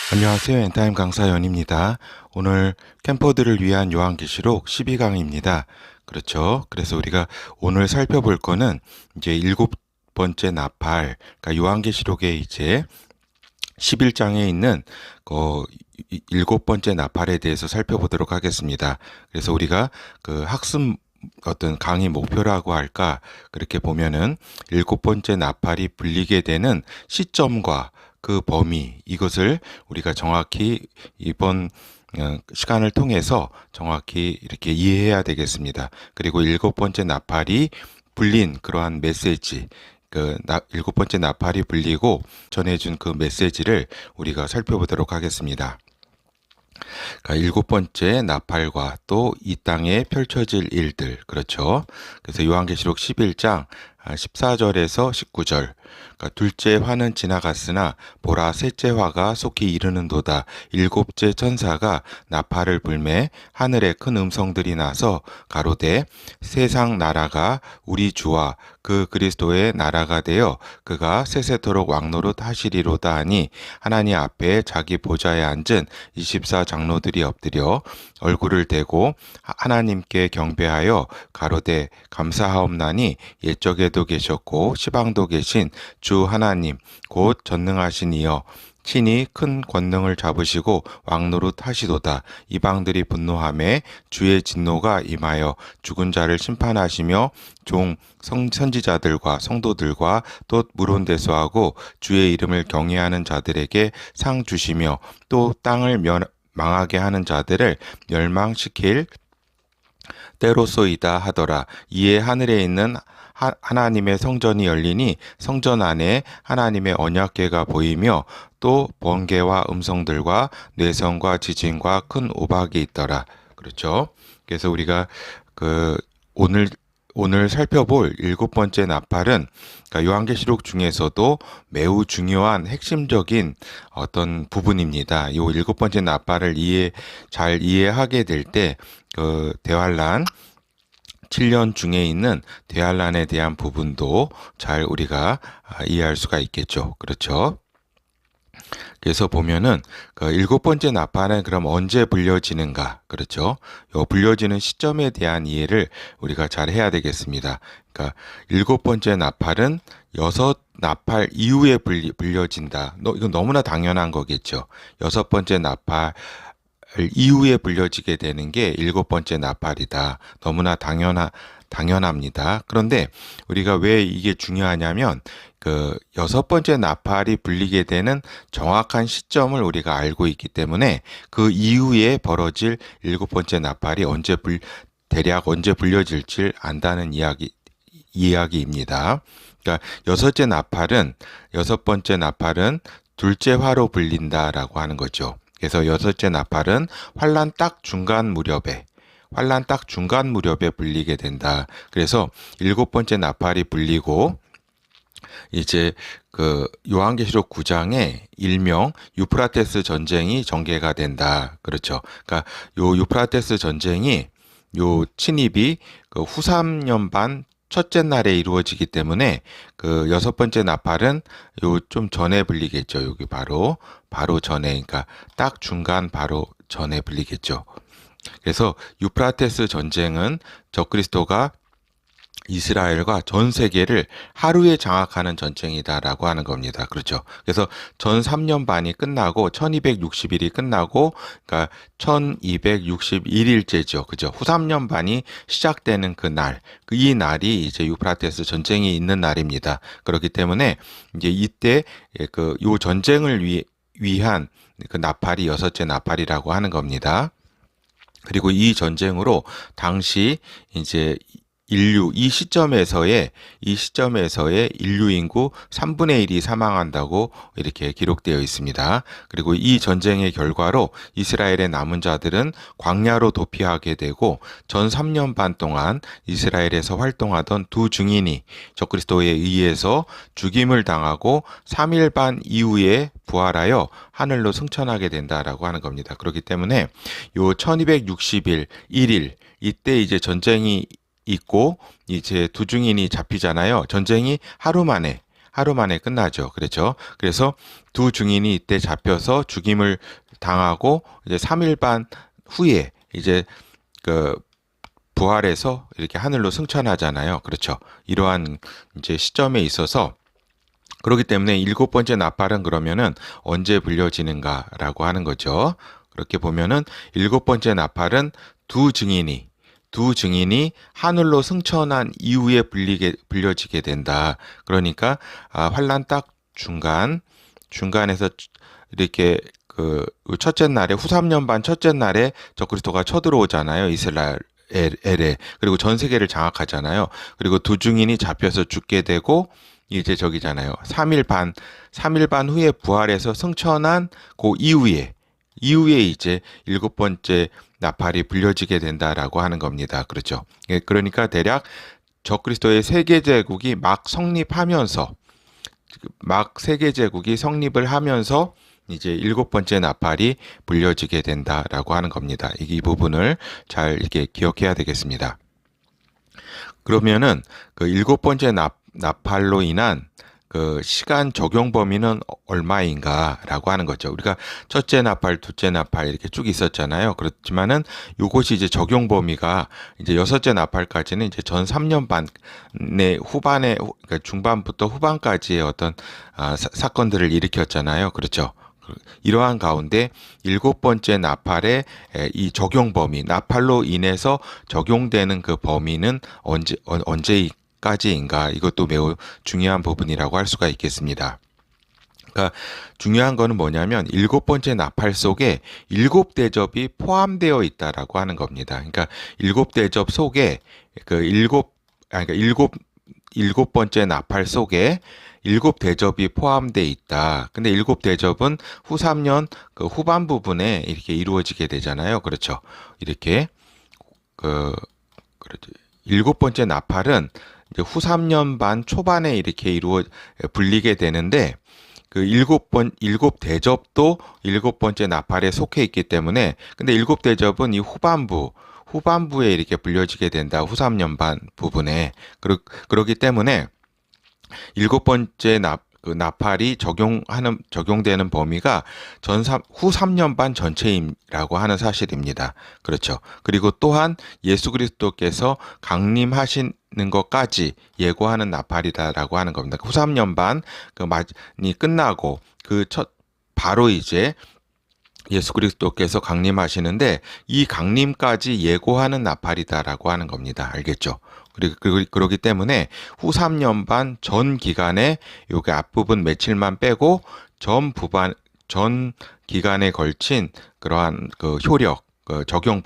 안녕하세요. 엔타임 강사 연입니다. 오늘 캠퍼들을 위한 요한계시록 12강입니다. 그렇죠. 그래서 우리가 오늘 살펴볼 거는 이제 일곱 번째 나팔, 그러니까 요한계시록의 이제 11장에 있는 일곱 번째 나팔에 대해서 살펴보도록 하겠습니다. 그래서 우리가 그 학습 어떤 강의 목표라고 할까, 그렇게 보면은 일곱 번째 나팔이 불리게 되는 시점과 그 범위, 이것을 우리가 정확히 이번 시간을 통해서 정확히 이렇게 이해해야 되겠습니다. 그리고 일곱 번째 나팔이 불린 그러한 메시지, 일곱 번째 나팔이 불리고 전해준 그 메시지를 우리가 살펴보도록 하겠습니다. 그러니까 일곱 번째 나팔과 또 이 땅에 펼쳐질 일들, 그렇죠. 그래서 요한계시록 11장 14절에서 19절, 그러니까 둘째 화는 지나갔으나 보라 셋째 화가 속히 이르는도다. 일곱째 천사가 나팔을 불매 하늘에 큰 음성들이 나서 가로되 세상 나라가 우리 주와 그 그리스도의 나라가 되어 그가 세세토록 왕노릇 하시리로다 하니 하나님 앞에 자기 보좌에 앉은 24 장로들이 엎드려 얼굴을 대고 하나님께 경배하여 가로되 감사하옵나니 옛적에도 계셨고 시방도 계신 주 하나님 곧 전능하신 이여 친히 큰 권능을 잡으시고 왕노릇 하시도다. 이방들이 분노하매 주의 진노가 임하여 죽은 자를 심판하시며 선지자들과 성도들과 또 물온대소하고 주의 이름을 경외하는 자들에게 상 주시며 또 땅을 망하게 하는 자들을 멸망시킬 때로소이다 하더라. 이에 하늘에 있는 하나님의 성전이 열리니 성전 안에 하나님의 언약궤가 보이며 또 번개와 음성들과 뇌성과 지진과 큰 우박이 있더라. 그렇죠? 그래서 우리가 오늘 살펴볼 일곱 번째 나팔은 그러니까 요한계시록 중에서도 매우 중요한 핵심적인 어떤 부분입니다. 이 일곱 번째 나팔을 잘 이해하게 될 때 대환란 7년 중에 있는 대환란에 대한 부분도 잘 우리가 이해할 수가 있겠죠. 그렇죠? 그래서 보면은 그 일곱 번째 나팔은 그럼 언제 불려지는가? 그렇죠? 요 불려지는 시점에 대한 이해를 우리가 잘 해야 되겠습니다. 그러니까 일곱 번째 나팔은 여섯 나팔 이후에 불려진다. 이건 너무나 당연한 거겠죠. 여섯 번째 나팔 이후에 불려지게 되는 게 일곱 번째 나팔이다. 너무나 당연합니다. 그런데 우리가 왜 이게 중요하냐면 여섯 번째 나팔이 불리게 되는 정확한 시점을 우리가 알고 있기 때문에 그 이후에 벌어질 일곱 번째 나팔이 대략 언제 불려질지 안다는 이야기입니다. 그러니까 여섯 번째 나팔은 둘째 화로 불린다라고 하는 거죠. 그래서 여섯째 나팔은 환란 딱 중간 무렵에 불리게 된다. 그래서 일곱 번째 나팔이 불리고 이제 요한계시록 9장에 일명 유프라테스 전쟁이 전개가 된다. 그렇죠. 그러니까 요 유프라테스 전쟁이 요 침입이 후 3년 반 첫째 날에 이루어지기 때문에 여섯 번째 나팔은 요 좀 전에 불리겠죠. 여기 바로 전에, 그러니까 딱 중간 바로 전에 불리겠죠. 그래서 유프라테스 전쟁은 적그리스도가 이스라엘과 전 세계를 하루에 장악하는 전쟁이다라고 하는 겁니다. 그렇죠. 그래서 전 3년 반이 끝나고 1260일이 끝나고 그러니까 1261일째죠. 그죠. 후 3년 반이 시작되는 그 날, 이 날이 이제 유프라테스 전쟁이 있는 날입니다. 그렇기 때문에 이제 이때 요 전쟁을 위한 그 나팔이 여섯째 나팔이라고 하는 겁니다. 그리고 이 전쟁으로 당시 이제 이 시점에서의 인류 인구 3분의 1이 사망한다고 이렇게 기록되어 있습니다. 그리고 이 전쟁의 결과로 이스라엘의 남은 자들은 광야로 도피하게 되고 전 3년 반 동안 이스라엘에서 활동하던 두 증인이 적그리스도에 의해서 죽임을 당하고 3일 반 이후에 부활하여 하늘로 승천하게 된다라고 하는 겁니다. 그렇기 때문에 요 1260일 1일 이때 이제 전쟁이 있고 이제 두 증인이 잡히잖아요. 전쟁이 하루 만에 하루 만에 끝나죠. 그렇죠? 그래서 두 증인이 이때 잡혀서 죽임을 당하고 이제 3일 반 후에 이제 그 부활해서 이렇게 하늘로 승천하잖아요. 그렇죠? 이러한 이제 시점에 있어서 그렇기 때문에 일곱 번째 나팔은 그러면은 언제 불려지는가라고 하는 거죠. 그렇게 보면은 일곱 번째 나팔은 두 증인이 하늘로 승천한 이후에 불려지게 된다. 그러니까 환란 딱 중간에서 이렇게 그 첫째 날에 후삼년반 첫째 날에 적그리스도가 쳐들어오잖아요. 이스라엘에. 그리고 전 세계를 장악하잖아요. 그리고 두 증인이 잡혀서 죽게 되고 이제 저기잖아요. 3일 반 후에 부활해서 승천한 그 이후에 이제 일곱 번째 나팔이 불려지게 된다라고 하는 겁니다. 그렇죠. 예, 그러니까 대략 적그리스도의 세계제국이 막 세계제국이 성립을 하면서 이제 일곱 번째 나팔이 불려지게 된다라고 하는 겁니다. 이 부분을 잘 이렇게 기억해야 되겠습니다. 그러면은 그 일곱 번째 나팔로 인한 그 시간 적용 범위는 얼마인가라고 하는 거죠. 우리가 첫째 나팔, 둘째 나팔 이렇게 쭉 있었잖아요. 그렇지만은 요것이 이제 적용 범위가 이제 여섯째 나팔까지는 이제 전 3년 반의 후반에 그러니까 중반부터 후반까지의 어떤 사건들을 일으켰잖아요. 그렇죠. 이러한 가운데 일곱 번째 나팔의 이 적용 범위, 나팔로 인해서 적용되는 그 범위는 언제까지인가? 이것도 매우 중요한 부분이라고 할 수가 있겠습니다. 그러니까 중요한 거는 뭐냐면 일곱 번째 나팔 속에 일곱 대접이 포함되어 있다라고 하는 겁니다. 그러니까 일곱 대접 속에 그러니까 일곱 번째 나팔 속에 일곱 대접이 포함되어 있다. 근데 일곱 대접은 후 3년 그 후반 부분에 이렇게 이루어지게 되잖아요. 그렇죠. 이렇게 그렇죠. 일곱 번째 나팔은 이제 후 3년 반 초반에 이렇게 불리게 되는데 그 일곱 대접도 일곱 번째 나팔에 속해 있기 때문에 근데 일곱 대접은 이 후반부에 이렇게 불려지게 된다. 후 3년 반 부분에. 그러기 때문에 일곱 번째 나팔이 적용되는 범위가 후 3년 반 전체임이라고 하는 사실입니다. 그렇죠. 그리고 또한 예수 그리스도께서 강림하시는 것까지 예고하는 나팔이다라고 하는 겁니다. 후 3년 반이 끝나고 바로 이제 예수 그리스도께서 강림하시는데 이 강림까지 예고하는 나팔이다라고 하는 겁니다. 알겠죠? 그러기 때문에 후 3년 반 전 기간에 요게 앞부분 며칠만 빼고 전 기간에 걸친 그러한 그 효력, 적용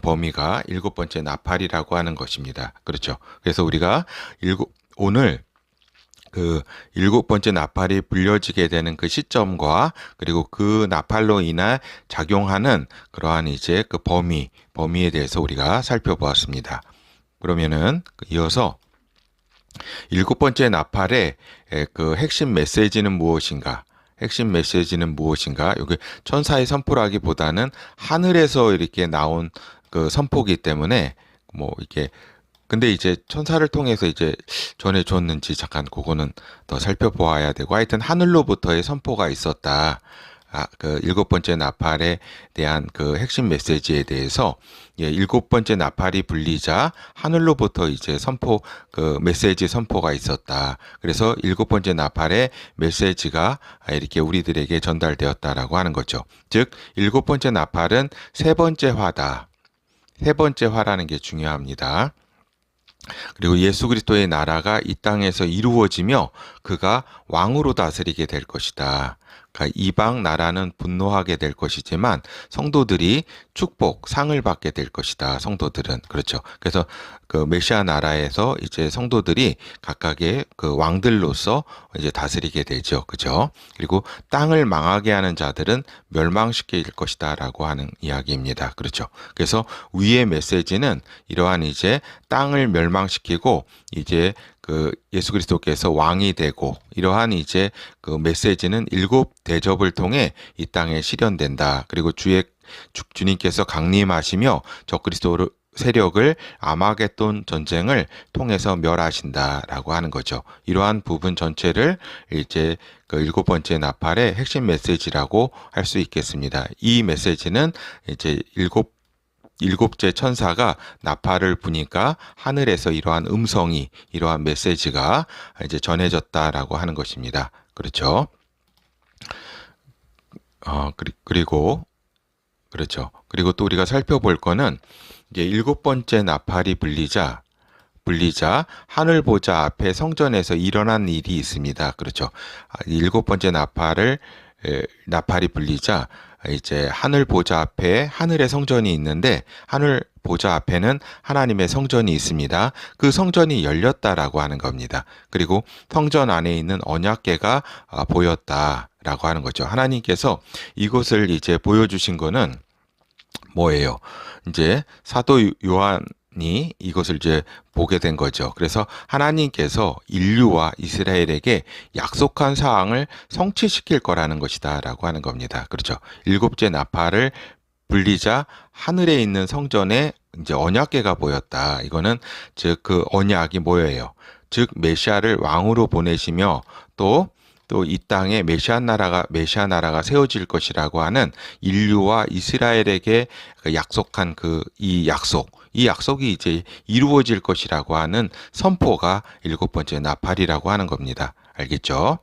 범위가 일곱 번째 나팔이라고 하는 것입니다. 그렇죠? 그래서 우리가 오늘 그 일곱 번째 나팔이 불려지게 되는 그 시점과 그리고 그 나팔로 인해 작용하는 그러한 이제 그 범위에 대해서 우리가 살펴보았습니다. 그러면은 이어서 일곱 번째 나팔의 그 핵심 메시지는 무엇인가? 여기 천사의 선포라기보다는 하늘에서 이렇게 나온 그 선포기 때문에 뭐 이렇게 근데 이제 천사를 통해서 이제 전해줬는지 잠깐 그거는 더 살펴보아야 되고 하여튼 하늘로부터의 선포가 있었다. 그 일곱 번째 나팔에 대한 그 핵심 메시지에 대해서 일곱 번째 나팔이 불리자 하늘로부터 이제 메시지 선포가 있었다. 그래서 일곱 번째 나팔의 메시지가 이렇게 우리들에게 전달되었다라고 하는 거죠. 즉 일곱 번째 나팔은 세 번째 화다. 세 번째 화라는 게 중요합니다. 그리고 예수 그리스도의 나라가 이 땅에서 이루어지며 그가 왕으로 다스리게 될 것이다. 그러니까 이방 나라는 분노하게 될 것이지만 성도들이 상을 받게 될 것이다. 성도들은 그렇죠. 그래서 그 메시아 나라에서 이제 성도들이 각각의 그 왕들로서 이제 다스리게 되죠. 그죠? 그리고 땅을 망하게 하는 자들은 멸망시킬 것이다라고 하는 이야기입니다. 그렇죠. 그래서 위의 메시지는 이러한 이제 땅을 멸망시키고 이제 그 예수 그리스도께서 왕이 되고 이러한 이제 그 메시지는 일곱 대접을 통해 이 땅에 실현된다. 그리고 주님께서 강림하시며 적그리스도를 세력을 아마겟돈 전쟁을 통해서 멸하신다라고 하는 거죠. 이러한 부분 전체를 이제 그 7번째 나팔의 핵심 메시지라고 할 수 있겠습니다. 이 메시지는 이제 일곱째 천사가 나팔을 부니까 하늘에서 이러한 음성이, 이러한 메시지가 이제 전해졌다라고 하는 것입니다. 그렇죠. 그리고 그렇죠. 그리고 또 우리가 살펴볼 거는 이제 7번째 나팔이 불리자 하늘 보좌 앞에 성전에서 일어난 일이 있습니다. 그렇죠. 7번째 나팔이 불리자 이제 하늘 보좌 앞에 하늘의 성전이 있는데 하늘 보좌 앞에는 하나님의 성전이 있습니다. 그 성전이 열렸다라고 하는 겁니다. 그리고 성전 안에 있는 언약궤가 보였다라고 하는 거죠. 하나님께서 이곳을 이제 보여주신 거는 뭐예요? 이제 사도 요한이 이것을 이제 보게 된 거죠. 그래서 하나님께서 인류와 이스라엘에게 약속한 사항을 성취시킬 거라는 것이다라고 하는 겁니다. 그렇죠. 7째 나팔을 불리자 하늘에 있는 성전에 이제 언약궤가 보였다. 이거는 즉 그 언약이 뭐예요? 즉 메시아를 왕으로 보내시며 또 이 땅에 메시아 나라가 세워질 것이라고 하는 인류와 이스라엘에게 약속한 이 약속이 이제 이루어질 것이라고 하는 선포가 7번째 나팔이라고 하는 겁니다. 알겠죠?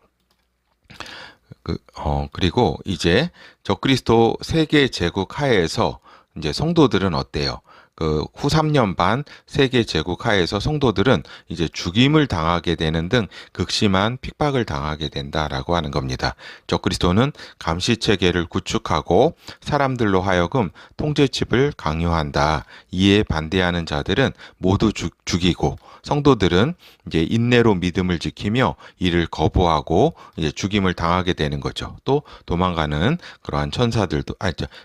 그리고 이제 적그리스도 세계 제국 하에서 이제 성도들은 어때요? 후 3년 반 세계 제국 하에서 성도들은 이제 죽임을 당하게 되는 등 극심한 핍박을 당하게 된다라고 하는 겁니다. 적그리스도는 감시 체계를 구축하고 사람들로 하여금 통제칩을 강요한다. 이에 반대하는 자들은 모두 죽이고 성도들은 이제 인내로 믿음을 지키며 이를 거부하고 이제 죽임을 당하게 되는 거죠. 또 도망가는 그러한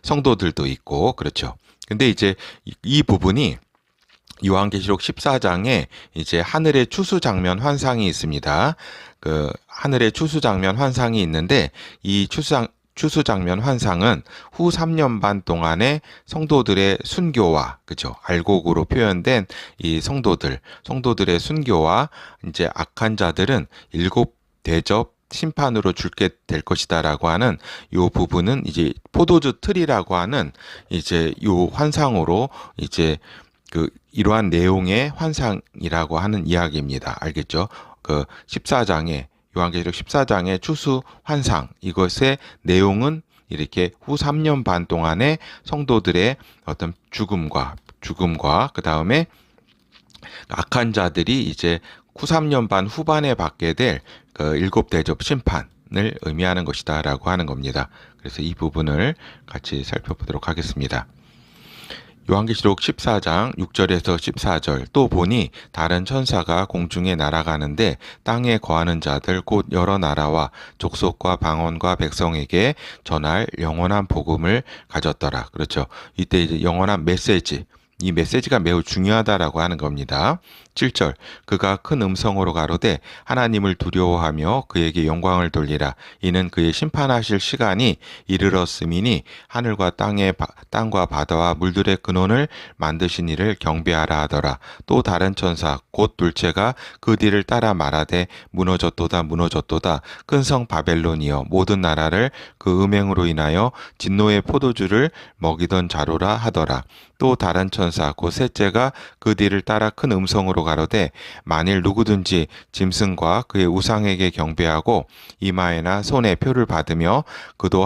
성도들도 있고 그렇죠. 근데 이제 이 부분이 요한계시록 14장에 이제 하늘의 추수 장면 환상이 있습니다. 그 하늘의 추수 장면 환상이 있는데 이 추수 장면 환상은 후 3년 반 동안의 성도들의 순교와 그죠? 알곡으로 표현된 이 성도들의 순교와 이제 악한 자들은 7대접 심판으로 줄게 될 것이다라고 하는 요 부분은 이제 포도주 틀이라고 하는 이제 요 환상으로 이제 이러한 내용의 환상이라고 하는 이야기입니다. 알겠죠? 14장에 요한계시록 14장의 추수 환상 이것의 내용은 이렇게 후 3년 반 동안의 성도들의 어떤 죽음과 그다음에 악한 자들이 이제 후 3년 반 후반에 받게 될 7대접 심판을 의미하는 것이다라고 하는 겁니다. 그래서 이 부분을 같이 살펴보도록 하겠습니다. 요한계시록 14장 6절에서 14절 또 보니 다른 천사가 공중에 날아가는데 땅에 거하는 자들 곧 여러 나라와 족속과 방언과 백성에게 전할 영원한 복음을 가졌더라. 그렇죠. 이때 이제 영원한 메시지 이 메시지가 매우 중요하다라고 하는 겁니다. 7절 그가 큰 음성으로 가로되 하나님을 두려워하며 그에게 영광을 돌리라. 이는 그의 심판하실 시간이 이르렀음이니 하늘과 땅과 바다와 물들의 근원을 만드신 이를 경배하라 하더라. 또 다른 천사 곧 둘째가 그 뒤를 따라 말하되 무너졌도다 큰 성 바벨론이여 모든 나라를 그 음행으로 인하여 진노의 포도주를 먹이던 자로라 하더라. 또 다른 천사 곧 셋째가 그 뒤를 따라 큰 음성으로 가로되 만일 누구든지 짐승과 그의 우상에게 경배하고 이마에나 손에 표를 받으면 그도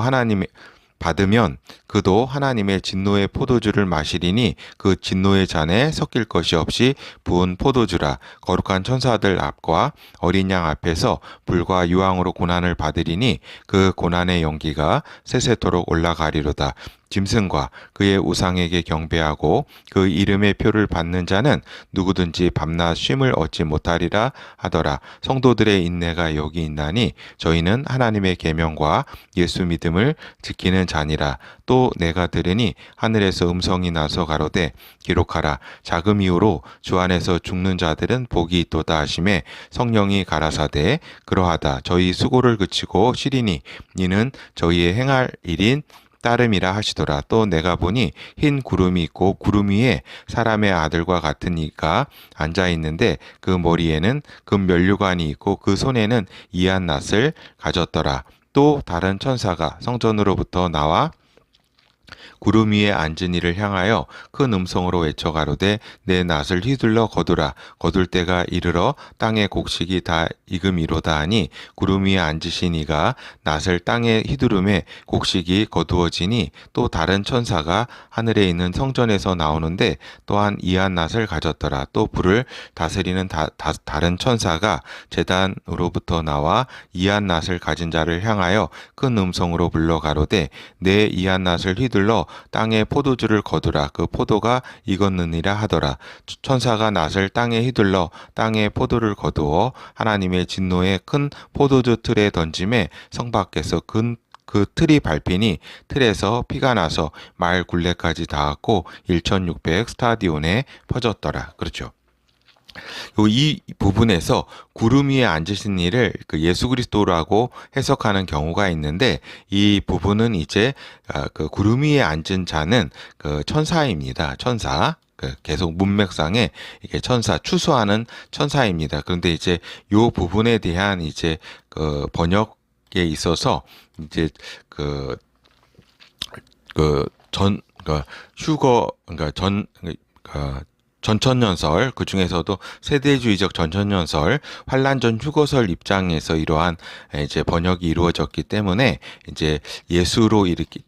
하나님의 진노의 포도주를 마시리니 그 진노의 잔에 섞일 것이 없이 부은 포도주라. 거룩한 천사들 앞과 어린 양 앞에서 불과 유황으로 고난을 받으리니 그 고난의 연기가 세세토록 올라가리로다. 짐승과 그의 우상에게 경배하고 그 이름의 표를 받는 자는 누구든지 밤낮 쉼을 얻지 못하리라 하더라. 성도들의 인내가 여기 있나니 저희는 하나님의 계명과 예수 믿음을 지키는 자니라. 또 내가 들으니 하늘에서 음성이 나서 가로되 기록하라. 자금 이후로 주 안에서 죽는 자들은 복이 있도다 하심에 성령이 가라사대 그러하다. 저희 수고를 그치고 쉬리니 이는 저희의 행할 일인 따름이라 하시더라. 또 내가 보니 흰 구름이 있고 구름 위에 사람의 아들과 같은 이가 앉아 있는데 그 머리에는 금 면류관이 있고 그 손에는 이한 낫을 가졌더라. 또 다른 천사가 성전으로부터 나와 구름 위에 앉은 이를 향하여 큰 음성으로 외쳐 가로되 내 낫을 휘둘러 거두라. 거둘 때가 이르러 땅의 곡식이 다 익음이로다 하니 구름 위에 앉으신 이가 낫을 땅에 휘두름에 곡식이 거두어지니 또 다른 천사가 하늘에 있는 성전에서 나오는데 또한 이한 낫을 가졌더라. 또 불을 다스리는 다른 천사가 제단으로부터 나와 이한 낫을 가진 자를 향하여 큰 음성으로 불러 가로되 내 이한 낫을 휘둘러 땅에 포도주를 거두라. 그 포도가 익었느니라 하더라. 천사가 낫을 땅에 휘둘러 땅에 포도를 거두어 하나님의 진노의 큰 포도주 틀에 던짐에 성 밖에서 그 틀이 밟히니 틀에서 피가 나서 마을 굴레까지 닿았고 1600 스타디온에 퍼졌더라. 그렇죠. 이 부분에서 구름 위에 앉으신 이를 그 예수 그리스도라고 해석하는 경우가 있는데 이 부분은 이제 그 구름 위에 앉은 자는 그 천사입니다. 천사. 계속 문맥상에 이게 천사 추수하는 천사입니다. 그런데 이제 요 부분에 대한 이제 그 번역에 있어서 이제 전천년설, 그 중에서도 세대주의적 전천년설, 환란전 휴거설 입장에서 이러한 이제 번역이 이루어졌기 때문에 이제 예수로 이렇게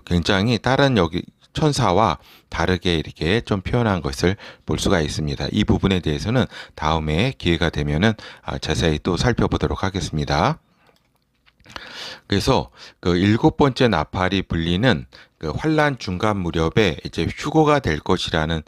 굉장히 다른 여기 천사와 다르게 이렇게 좀 표현한 것을 볼 수가 있습니다. 이 부분에 대해서는 다음에 기회가 되면은 자세히 또 살펴보도록 하겠습니다. 그래서 그 7번째 나팔이 불리는 그 환란 중간 무렵에 이제 휴거가 될 것이라는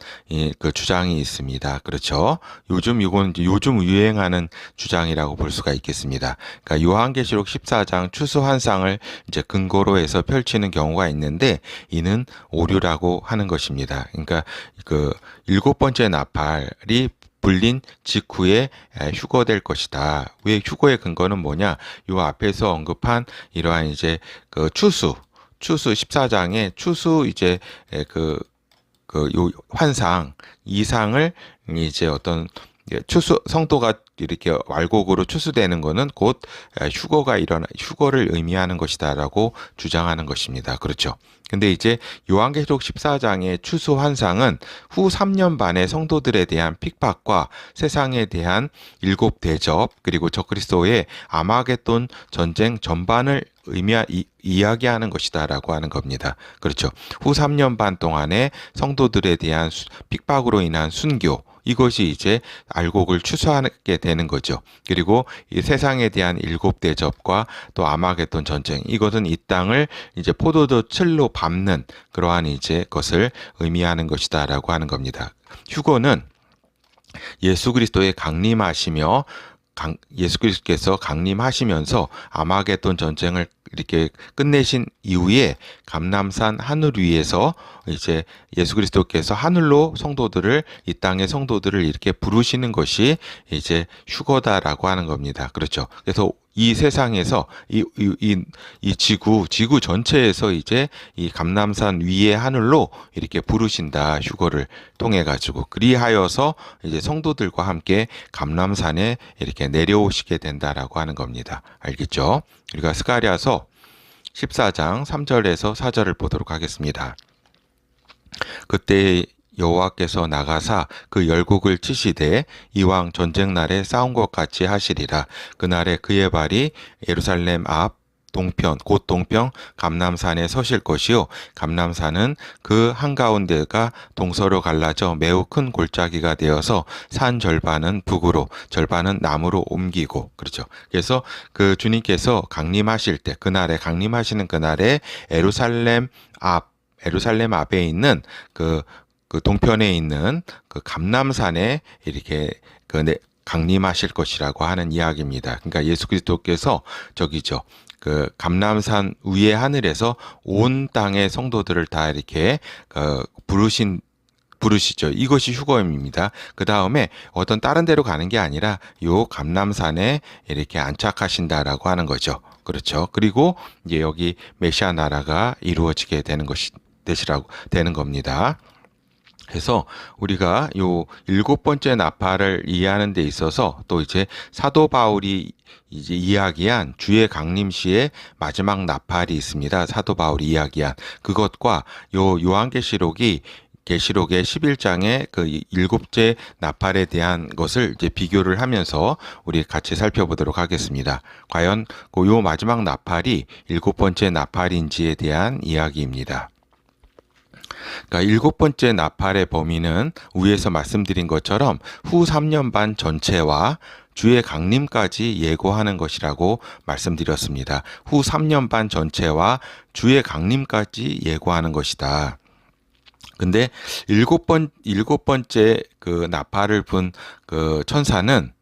그 주장이 있습니다. 그렇죠? 요즘 유행하는 주장이라고 볼 수가 있겠습니다. 그러니까 요한계시록 14장 추수 환상을 이제 근거로 해서 펼치는 경우가 있는데 이는 오류라고 하는 것입니다. 그러니까 그 7번째 나팔이 불린 직후에 휴거될 것이다. 왜 휴거의 근거는 뭐냐? 요 앞에서 언급한 이러한 이제 그 추수 14장의 추수 이제 요 환상 이상을 이제 어떤 추수 성도가 이렇게 완곡으로 추수되는 것은 곧 휴거를 의미하는 것이다라고 주장하는 것입니다. 그렇죠. 근데 이제 요한계시록 14장의 추수 환상은 후 3년 반의 성도들에 대한 핍박과 세상에 대한 7 대접 그리고 적그리스도의 아마겟돈 전쟁 전반을 이야기하는 것이다라고 하는 겁니다. 그렇죠. 후 3년 반 동안의 성도들에 대한 핍박으로 인한 순교 이것이 이제 알곡을 추수하게 되는 거죠. 그리고 이 세상에 대한 7 대접과 또 아마겟돈 전쟁 이것은 이 땅을 이제 포도주 틀로 밟는 그러한 이제 것을 의미하는 것이다라고 하는 겁니다. 휴거는 예수 그리스도의 강림하시며 예수 그리스도께서 강림하시면서 아마겟돈 전쟁을 이렇게 끝내신 이후에 감람산 하늘 위에서 이제 예수 그리스도께서 하늘로 이 땅의 성도들을 이렇게 부르시는 것이 이제 휴거다라고 하는 겁니다. 그렇죠. 그래서 이 세상에서 이 지구 전체에서 이제 이 감람산 위의 하늘로 이렇게 부르신다. 휴거를 통해 가지고 그리하여서 이제 성도들과 함께 감람산에 이렇게 내려오시게 된다라고 하는 겁니다. 알겠죠? 우리가 스가랴서 14장 3절에서 4절을 보도록 하겠습니다. 그때 여호와께서 나가사 그 열곡을 치시되 이왕 전쟁 날에 싸운 것 같이 하시리라. 그날에 그의 발이 예루살렘 앞 곧 동편 감람산에 서실 것이요 감람산은 그 한가운데가 동서로 갈라져 매우 큰 골짜기가 되어서 산 절반은 북으로 절반은 남으로 옮기고 그렇죠. 그래서 그 주님께서 강림하실 때 강림하시는 그날에 예루살렘 앞에 있는 그 동편에 있는 그 감람산에 이렇게 강림하실 것이라고 하는 이야기입니다. 그러니까 예수 그리스도께서 그 감람산 위의 하늘에서 온 땅의 성도들을 다 이렇게 부르시죠. 이것이 휴거입니다. 그 다음에 어떤 다른 데로 가는 게 아니라 요 감람산에 이렇게 안착하신다라고 하는 거죠. 그렇죠. 그리고 이제 여기 메시아 나라가 이루어지게 되는 되시라고 되는 겁니다. 그래서 우리가 요 일곱 번째 나팔을 이해하는 데 있어서 또 이제 사도 바울이 이제 이야기한 주의 강림시의 마지막 나팔이 있습니다. 사도 바울이 이야기한 그것과 요 요한계시록이 계시록의 11장의 그 일곱째 나팔에 대한 것을 이제 비교를 하면서 우리 같이 살펴보도록 하겠습니다. 과연 요 마지막 나팔이 일곱 번째 나팔인지에 대한 이야기입니다. 그러니까 일곱 번째 나팔의 범위는 위에서 말씀드린 것처럼 후 3년 반 전체와 주의 강림까지 예고하는 것이라고 말씀드렸습니다. 후 3년 반 전체와 주의 강림까지 예고하는 것이다. 근데 일곱 번째 그 나팔을 분 그 천사는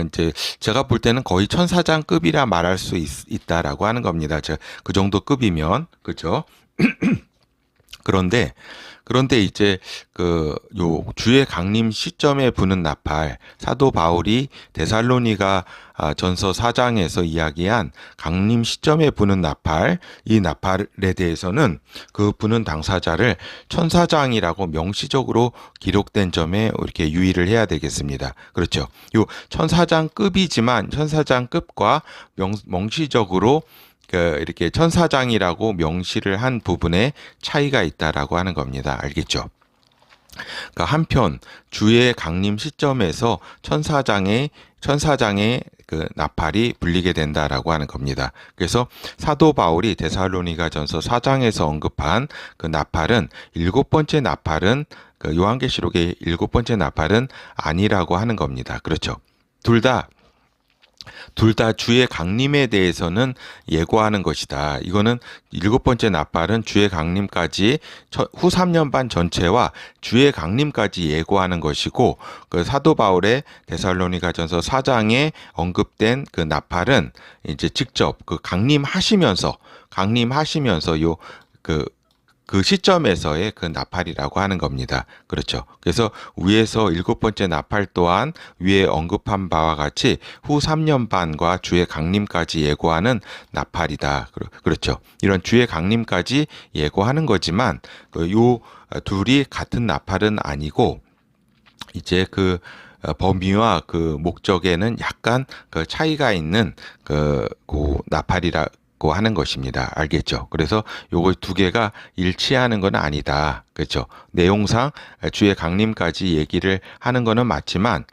이제 제가 볼 때는 거의 천사장급이라 말할 수 있다라고 하는 겁니다. 그 정도 급이면 그죠? 그런데 이제 요 주의 강림 시점에 부는 나팔, 사도 바울이 데살로니가 전서 4장에서 이야기한 강림 시점에 부는 나팔, 이 나팔에 대해서는 그 부는 당사자를 천사장이라고 명시적으로 기록된 점에 이렇게 유의를 해야 되겠습니다. 그렇죠. 요 천사장급이지만 천사장급과 명시적으로 이렇게 천사장이라고 명시를 한 부분에 차이가 있다라고 하는 겁니다. 알겠죠? 그러니까 한편 주의 강림 시점에서 천사장의 그 나팔이 불리게 된다라고 하는 겁니다. 그래서 사도 바울이 데살로니가전서 4장에서 언급한 그 나팔은 일곱 번째 나팔은 그 요한계시록의 일곱 번째 나팔은 아니라고 하는 겁니다. 그렇죠? 둘 다 주의 강림에 대해서는 예고하는 것이다. 이거는 일곱 번째 나팔은 주의 강림까지 후 3년 반 전체와 주의 강림까지 예고하는 것이고 그 사도 바울의 데살로니가전서 4장에 언급된 그 나팔은 이제 직접 그 강림하시면서 그 시점에서의 그 나팔이라고 하는 겁니다. 그렇죠. 그래서 위에서 일곱 번째 나팔 또한 위에 언급한 바와 같이 후 3년 반과 주의 강림까지 예고하는 나팔이다. 그렇죠. 이런 주의 강림까지 예고하는 거지만 요 둘이 같은 나팔은 아니고 이제 그 범위와 그 목적에는 약간 그 차이가 있는 그 나팔이라 하는 것입니다. 알겠죠? 그래서 요거 두 개가 일치하는 건 아니다. 그렇죠? 내용상 주의 강림까지 얘기를 하는 거는 맞지만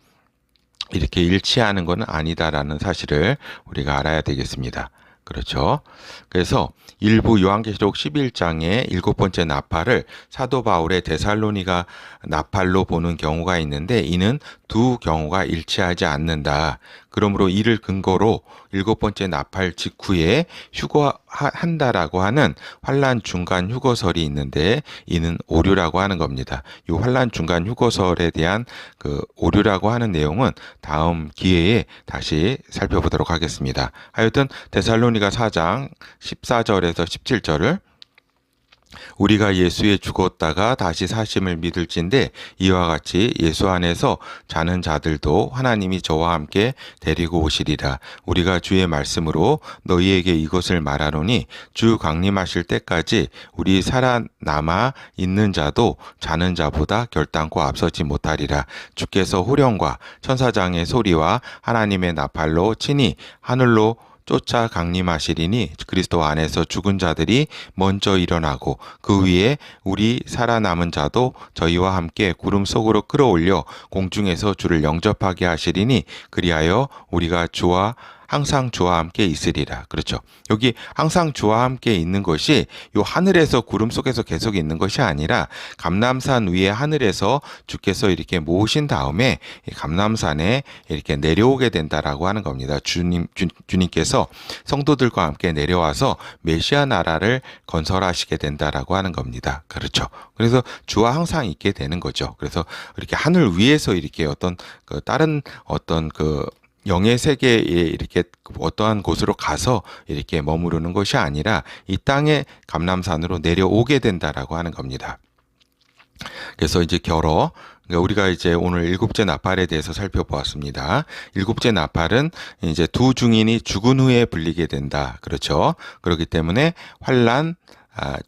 이렇게 일치하는 건 아니다라는 사실을 우리가 알아야 되겠습니다. 그렇죠? 그래서 일부 요한계시록 11장의 일곱 번째 나팔을 사도 바울의 데살로니가 나팔로 보는 경우가 있는데 이는 두 경우가 일치하지 않는다. 그러므로 이를 근거로 일곱 번째 나팔 직후에 휴거한다라고 하는 환란 중간 휴거설이 있는데 이는 오류라고 하는 겁니다. 이 환란 중간 휴거설에 대한 그 오류라고 하는 내용은 다음 기회에 다시 살펴보도록 하겠습니다. 하여튼 데살로니가 4장 14절에서 17절을 우리가 예수에 죽었다가 다시 사심을 믿을진데 이와 같이 예수 안에서 자는 자들도 하나님이 저와 함께 데리고 오시리라. 우리가 주의 말씀으로 너희에게 이것을 말하노니 주 강림하실 때까지 우리 살아남아 있는 자도 자는 자보다 결단코 앞서지 못하리라. 주께서 호령과 천사장의 소리와 하나님의 나팔로 친히 하늘로 쫓아 강림하시리니 그리스도 안에서 죽은 자들이 먼저 일어나고 그 위에 우리 살아남은 자도 저희와 함께 구름 속으로 끌어올려 공중에서 주를 영접하게 하시리니 그리하여 우리가 항상 주와 함께 있으리라. 그렇죠. 여기 항상 주와 함께 있는 것이 요 하늘에서 구름 속에서 계속 있는 것이 아니라 감람산 위에 하늘에서 주께서 이렇게 모으신 다음에 감람산에 이렇게 내려오게 된다라고 하는 겁니다. 주님께서 성도들과 함께 내려와서 메시아 나라를 건설하시게 된다라고 하는 겁니다. 그렇죠. 그래서 주와 항상 있게 되는 거죠. 그래서 이렇게 하늘 위에서 이렇게 다른 영의 세계에 이렇게 어떠한 곳으로 가서 이렇게 머무르는 것이 아니라 이 땅의 감람산으로 내려오게 된다라고 하는 겁니다. 그래서 이제 그러니까 우리가 이제 오늘 일곱째 나팔에 대해서 살펴보았습니다. 일곱째 나팔은 이제 두 증인이 죽은 후에 불리게 된다. 그렇죠. 그렇기 때문에 환란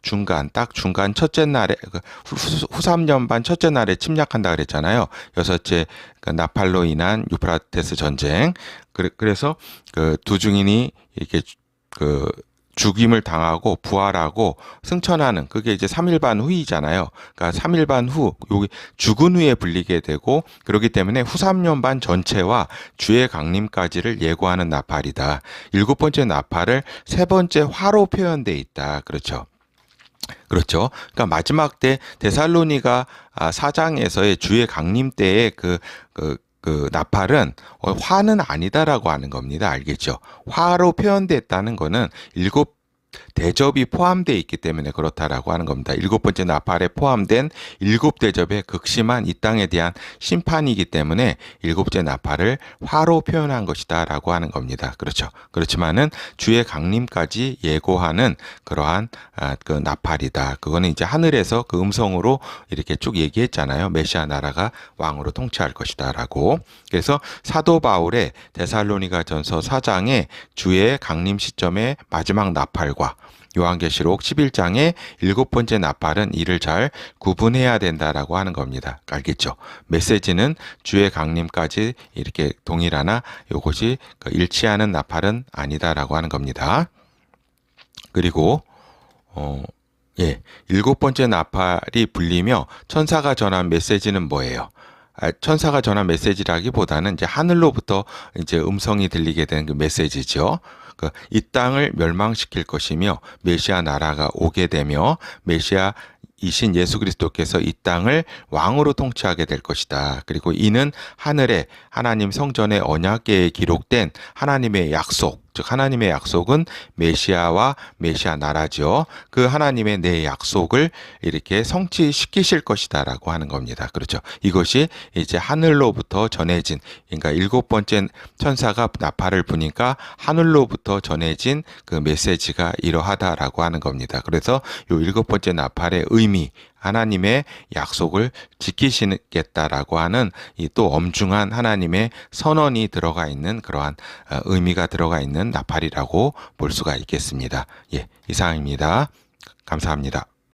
중간, 딱 중간 첫째 날에, 후삼년반 첫째 날에 침략한다 그랬잖아요. 여섯째 나팔로 인한 유프라테스 전쟁. 그래서 그 두 증인이 이렇게 죽임을 당하고 부활하고 승천하는 그게 이제 3일 반 후이잖아요. 그러니까 3일 반 후, 여기 죽은 후에 불리게 되고 그렇기 때문에 후삼년 반 전체와 주의 강림까지를 예고하는 나팔이다. 일곱 번째 나팔을 세 번째 화로 표현돼 있다. 그렇죠. 그렇죠. 그러니까 마지막 때 데살로니가 4장에서의 주의 강림 때의 그 나팔은 화는 아니다라고 하는 겁니다. 알겠죠? 화로 표현됐다는 거는 일곱 대접이 포함되어 있기 때문에 그렇다라고 하는 겁니다. 일곱 번째 나팔에 포함된 일곱 대접의 극심한 이 땅에 대한 심판이기 때문에 일곱째 나팔을 화로 표현한 것이다라고 하는 겁니다. 그렇죠. 그렇지만은 주의 강림까지 예고하는 그러한 그 나팔이다. 그거는 이제 하늘에서 그 음성으로 이렇게 쭉 얘기했잖아요. 메시아 나라가 왕으로 통치할 것이다라고. 그래서 사도 바울의 데살로니가전서 4장의 주의 강림 시점의 마지막 나팔과 요한계시록 11장의 일곱 번째 나팔은 이를 잘 구분해야 된다라고 하는 겁니다. 알겠죠? 메시지는 주의 강림까지 이렇게 동일하나 이것이 일치하는 나팔은 아니다라고 하는 겁니다. 그리고 일곱 번째 나팔이 불리며 천사가 전한 메시지는 뭐예요? 천사가 전한 메시지라기보다는 이제 하늘로부터 이제 음성이 들리게 되는 그 메시지죠. 이 땅을 멸망시킬 것이며 메시아 나라가 오게 되며 메시아 이신 예수 그리스도께서 이 땅을 왕으로 통치하게 될 것이다. 그리고 이는 하늘에 하나님 성전의 언약궤에 기록된 하나님의 약속, 즉 하나님의 약속은 메시아와 메시아 나라죠. 그 하나님의 내 약속을 이렇게 성취시키실 것이다라고 하는 겁니다. 그렇죠. 이것이 이제 하늘로부터 전해진, 그러니까 일곱 번째 천사가 나팔을 부니까 하늘로부터 전해진 그 메시지가 이러하다라고 하는 겁니다. 그래서 요 일곱 번째 나팔의 의미, 하나님의 약속을 지키시겠다라고 하는 이 또 엄중한 하나님의 선언이 들어가 있는 그러한 의미가 들어가 있는 나팔이라고 볼 수가 있겠습니다. 예, 이상입니다. 감사합니다.